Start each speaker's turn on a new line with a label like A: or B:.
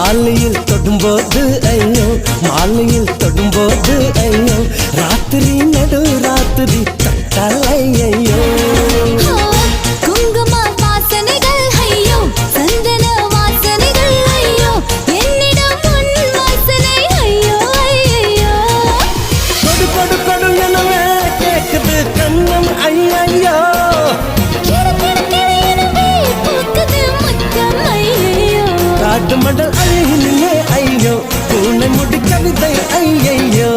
A: காலையில் தொடும்போது ஐயோ, மாலையில் தொடும்போது ஐயோ, ராத்திரி நடு ராத்திரி தலை ஐயோ.
B: குங்கும வாசனைகள் ஐயோ, சந்தன வாசனைகள் ஐயோ, என்னிடம் உன் வாசனை ஐயோ ஐயோ.
A: கொடு கொடு கொடு எனவே கேக்குது கண்ணம் ஐயோ, காட்டு மடல் அழகினியே ஐயோ, பூனை முடி கவிதை ஐயோ.